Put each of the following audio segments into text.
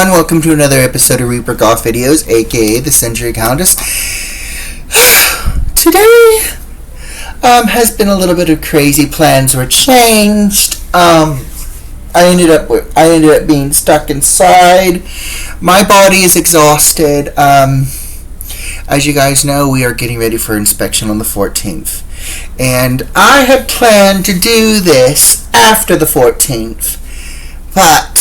everyone, welcome to another episode of Reaper Golf Videos, aka the Century Countess. Today has been a little bit of crazy. Plans were changed. I ended up being stuck inside. My body is exhausted. As you guys know, we are getting ready for inspection on the 14th. And I had planned to do this after the 14th. But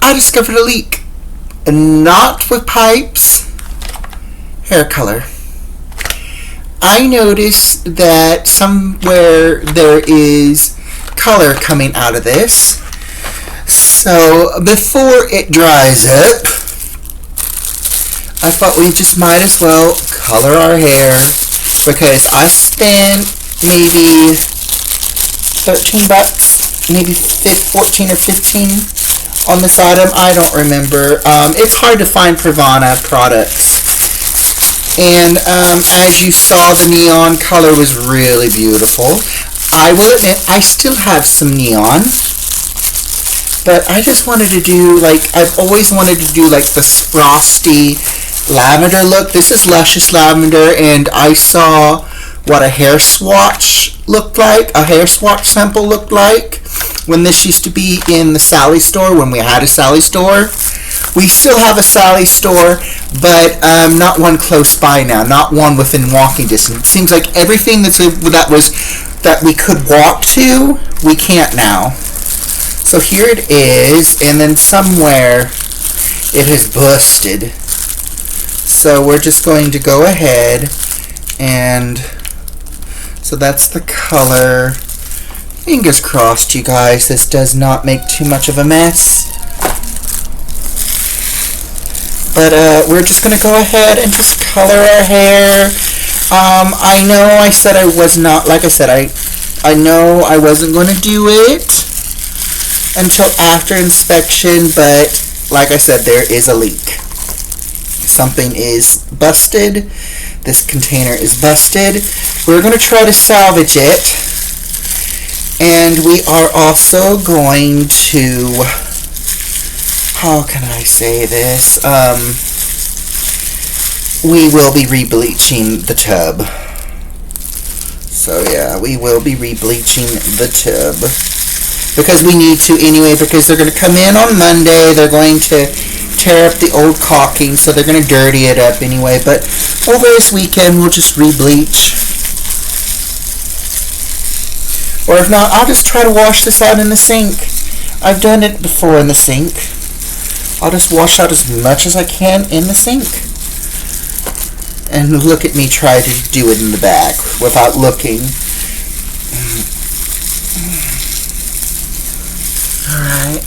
I discovered a leak. Not with pipes, hair color. I noticed that somewhere there is color coming out of this. So before it dries up, I thought we just might as well color our hair, because I spent maybe $13, maybe 14 or 15 on this item. I don't remember. It's hard to find Pravana products. And as you saw, the neon color was really beautiful. I will admit, I still have some neon. But I just wanted to do, I've always wanted to do, this frosty lavender look. This is Luscious Lavender, and I saw what a hair swatch looked like, a hair swatch sample looked like, when this used to be in the Sally store, when we had a Sally store. We still have a Sally store, but not one close by now, not one within walking distance. It seems like everything that we could walk to, we can't now. So here it is, and then somewhere it has busted. So we're just going to go ahead and, so that's the color. Fingers crossed, you guys, this does not make too much of a mess. But we're just going to go ahead and just color our hair. I know I said I was not, like I said, I know I wasn't going to do it until after inspection, but like I said, there is a leak. Something is busted. This container is busted. We're going to try to salvage it. And we are also going to, how can I say this? We will be re-bleaching the tub. So yeah, we will be re-bleaching the tub. Because we need to anyway, because they're going to come in on Monday. They're going to tear up the old caulking, so they're going to dirty it up anyway. But over this weekend, we'll just re-bleach. Or if not, I'll just try to wash this out in the sink. I've done it before in the sink. I'll just wash out as much as I can in the sink. And look at me try to do it in the back without looking. Alright.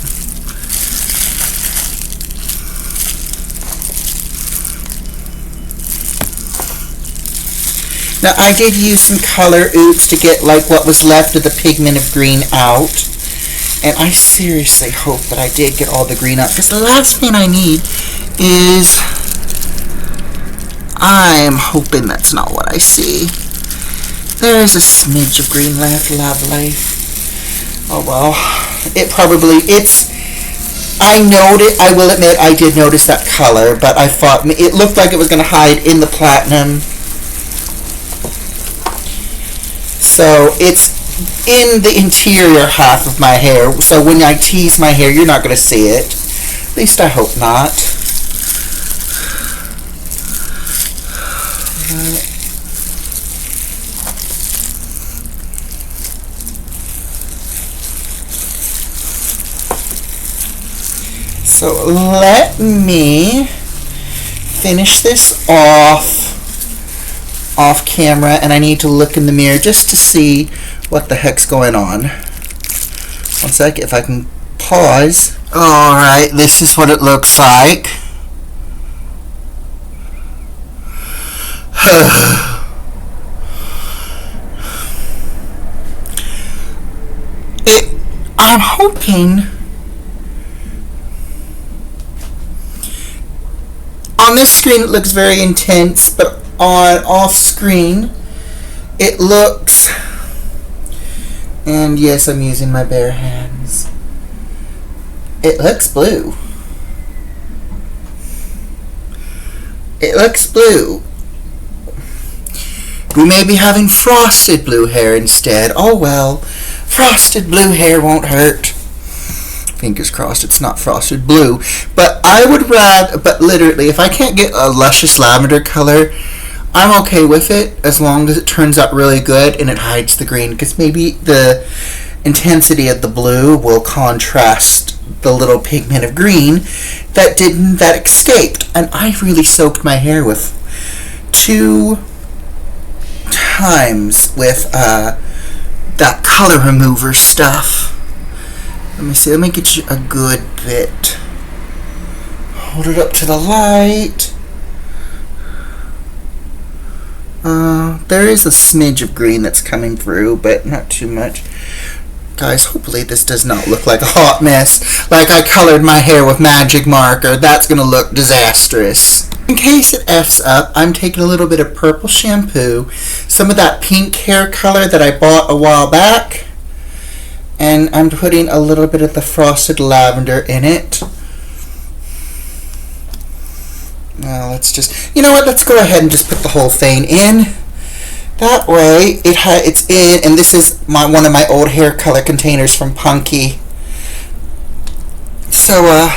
Now, I did use some color oops to get what was left of the pigment of green out. And I seriously hope that I did get all the green out, because the last thing I need is, I'm hoping that's not what I see. There's a smidge of green left, lovely. Oh well, I will admit I did notice that color, but I thought it looked like it was going to hide in the platinum. So it's in the interior half of my hair, so when I tease my hair, you're not going to see it. At least I hope not. So let me finish this off camera, and I need to look in the mirror just to see what the heck's going on. One sec, if I can pause. Alright, this is what it looks like. I'm hoping on this screen it looks very intense, but on off screen it looks, and yes, I'm using my bare hands, It looks blue. It looks blue. We may be having frosted blue hair instead. Oh well, frosted blue hair won't hurt. Fingers crossed it's not frosted blue. But I would rather, but literally, if I can't get a luscious lavender color, I'm okay with it as long as it turns out really good and it hides the green, because maybe the intensity of the blue will contrast the little pigment of green that escaped. And I really soaked my hair with 2 times with that color remover stuff. Let me see, let me get you a good bit. Hold it up to the light. There is a smidge of green that's coming through, but not too much. Guys, hopefully this does not look like a hot mess, like I colored my hair with magic marker. That's going to look disastrous. In case it F's up, I'm taking a little bit of purple shampoo, some of that pink hair color that I bought a while back, and I'm putting a little bit of the frosted lavender in it. Now let's just, you know what, let's go ahead and just put the whole thing in. That way it's in, and this is one of my old hair color containers from Punky. So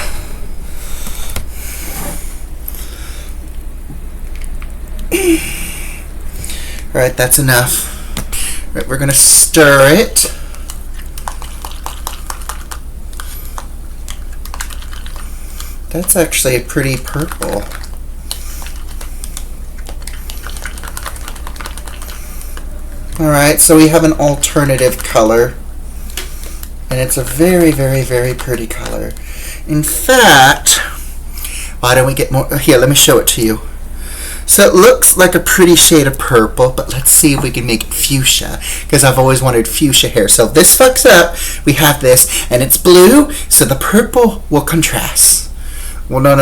alright, that's enough. Right, we're gonna stir it. That's actually a pretty purple. Alright, so we have an alternative color. And it's a very, very, very pretty color. In fact, why don't we get more? Here, let me show it to you. So it looks like a pretty shade of purple, but let's see if we can make it fuchsia, because I've always wanted fuchsia hair. So if this fucks up, we have this, and it's blue, so the purple will contrast. Well, no,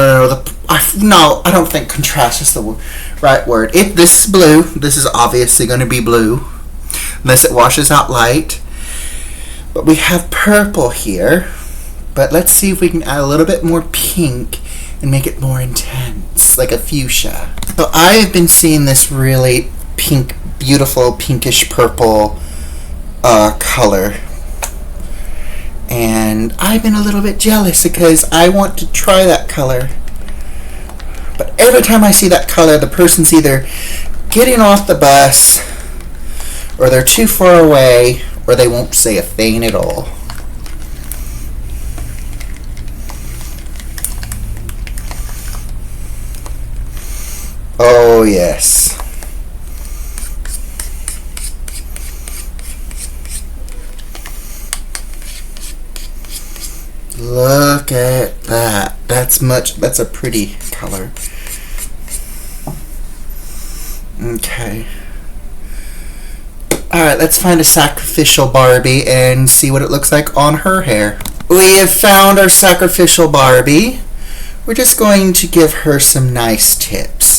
I don't think contrast is the right word. If this is blue, this is obviously going to be blue, unless it washes out light. But we have purple here, but let's see if we can add a little bit more pink and make it more intense, like a fuchsia. So I have been seeing this really pink, beautiful pinkish purple color, and I've been a little bit jealous because I want to try that color. But every time I see that color, the person's either getting off the bus, or they're too far away, or they won't say a thing at all. Oh, yes. Look at that. That's a pretty color. Okay. Alright, let's find a sacrificial Barbie and see what it looks like on her hair. We have found our sacrificial Barbie. We're just going to give her some nice tips.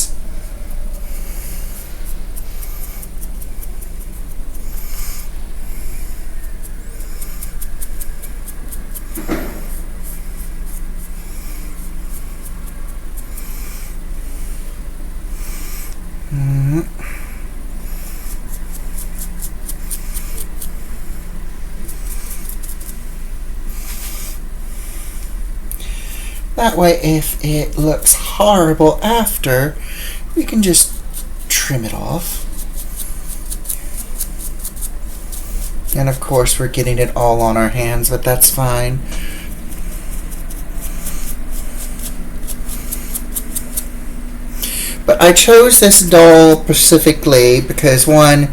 That way, if it looks horrible after, we can just trim it off. And of course, we're getting it all on our hands, but that's fine. But I chose this doll specifically because, one,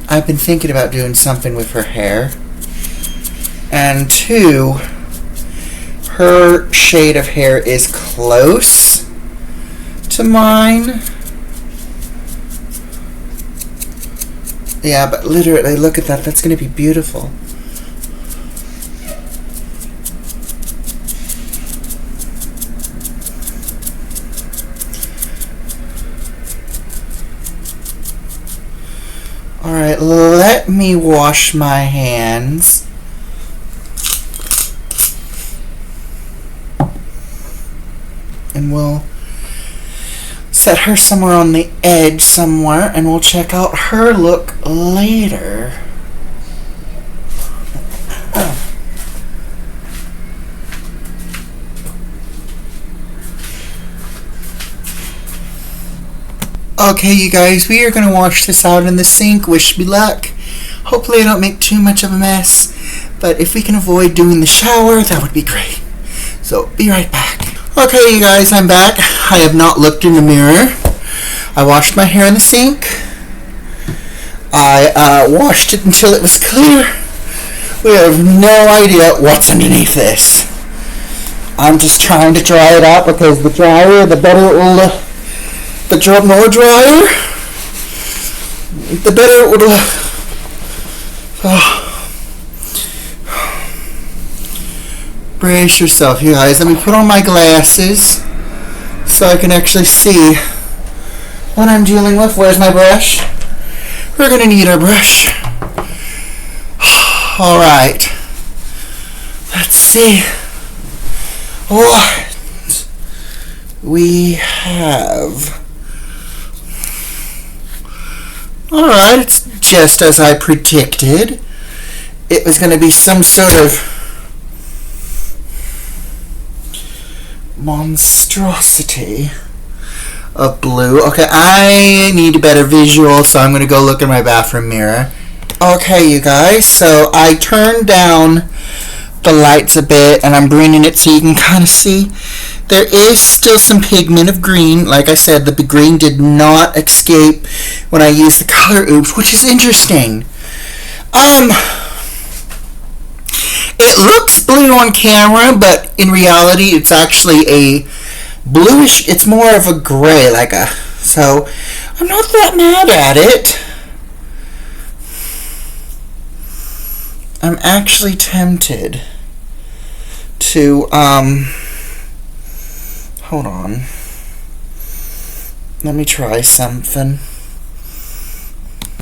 I've been thinking about doing something with her hair. And two, her shade of hair is close to mine. Yeah, but literally, look at that. That's going to be beautiful. Alright, let me wash my hands. and we'll set her somewhere on the edge somewhere, and we'll check out her look later. Okay, you guys, we are going to wash this out in the sink. Wish me luck. Hopefully I don't make too much of a mess, but if we can avoid doing the shower, that would be great. So, be right back. Okay, you guys, I'm back. I have not looked in the mirror. I washed my hair in the sink. I washed it until it was clear. We have no idea what's underneath this. I'm just trying to dry it out because the drier, the better it will more dryer, the better it will. Brace yourself, you guys. Let me put on my glasses so I can actually see what I'm dealing with. Where's my brush? We're gonna need our brush. All right. Let's see what we have. Alright, it's just as I predicted. It was going to be some sort of monstrosity of blue. Okay, I need a better visual, so I'm going to go look in my bathroom mirror. Okay, you guys, so I turned down the lights a bit, and I'm bringing it so you can kind of see. There is still some pigment of green. Like I said, the green did not escape when I used the color oops, which is interesting. It looks blue on camera, but in reality, it's actually a bluish. It's more of a gray, so I'm not that mad at it. I'm actually tempted to hold on. Let me try something.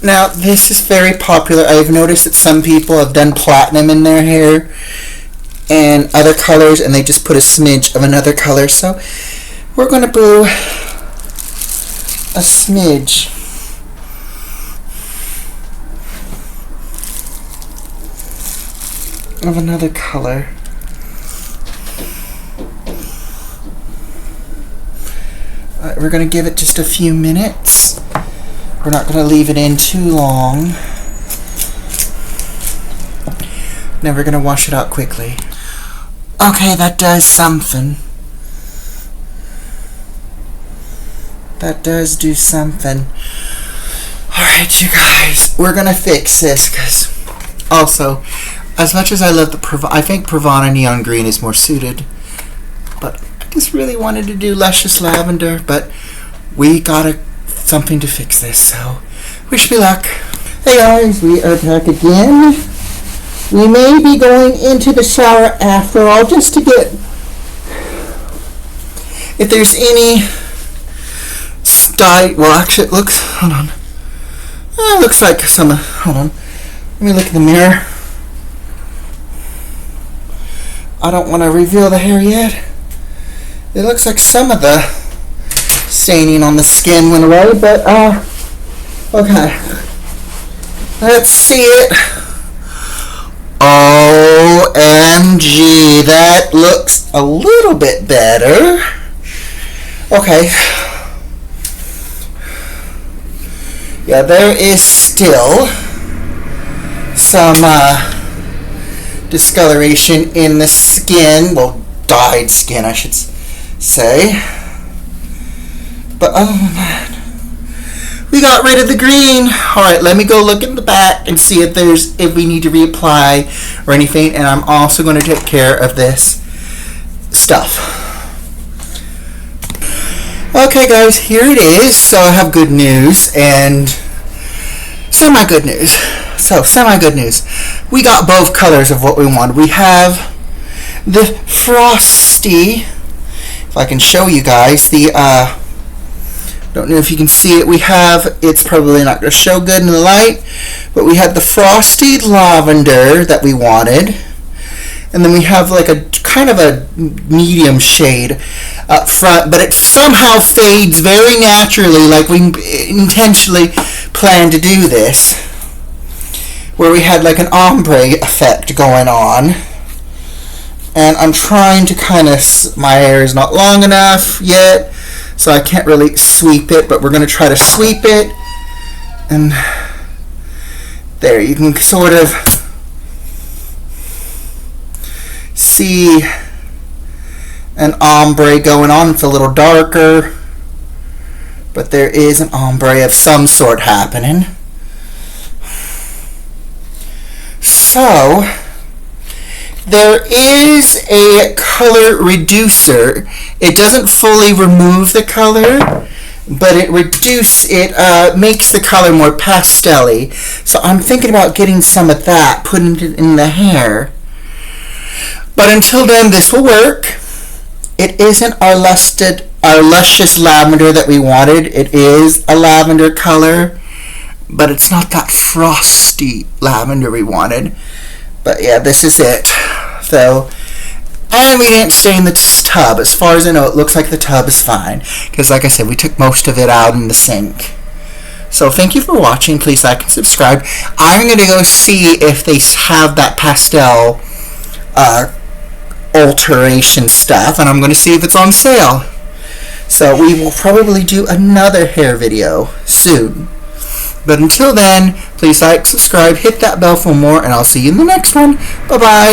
Now, this is very popular. I've noticed that some people have done platinum in their hair and other colors, and they just put a smidge of another color. So we're going to do a smidge of another color. We're going to give it just a few minutes. We're not going to leave it in too long. Now we're going to wash it out quickly. Okay, that does something. That does do something. Alright, you guys, we're going to fix this, because also, as much as I love I think Pravana Neon Green is more suited, but I just really wanted to do Luscious Lavender, but we got something to fix this, so wish me luck. Hey guys, we are back again. We may be going into the shower after all, just to get, if there's any well, actually, it looks, hold on. It looks like hold on. Let me look in the mirror. I don't want to reveal the hair yet. It looks like some of the staining on the skin went away, but, okay. Let's see it. OMG, that looks a little bit better. Okay. Yeah, there is still some discoloration in the skin. Well, dyed skin, I should say. But other than that, we got rid of the green. Alright, let me go look in the back and see if we need to reapply or anything. And I'm also going to take care of this stuff. Okay guys, here it is. So I have good news and semi-good news. So, semi-good news. We got both colors of what we want. We have the frosty. If I can show you guys, don't know if you can see it. It's probably not going to show good in the light, but we had the frosty lavender that we wanted. and then we have like a kind of a medium shade up front, but it somehow fades very naturally, like we intentionally planned to do this, where we had like an ombre effect going on. And I'm trying to kind of, my hair is not long enough yet, so I can't really sweep it, but we're going to try to sweep it. And there, you can sort of see an ombre going on. It's a little darker, but there is an ombre of some sort happening. So there is a color reducer. It doesn't fully remove the color, but it makes the color more pastel-y. So I'm thinking about getting some of that, putting it in the hair. But until then, this will work. It isn't our luscious lavender that we wanted. It is a lavender color, but it's not that frosty lavender we wanted. But yeah, this is it. So, and we didn't stain the tub. As far as I know, it looks like the tub is fine, because like I said, we took most of it out in the sink. So thank you for watching. Please like and subscribe. I'm going to go see if they have that pastel alteration stuff, and I'm going to see if it's on sale. So we will probably do another hair video soon. But until then, please like, subscribe, hit that bell for more, and I'll see you in the next one. Bye-bye.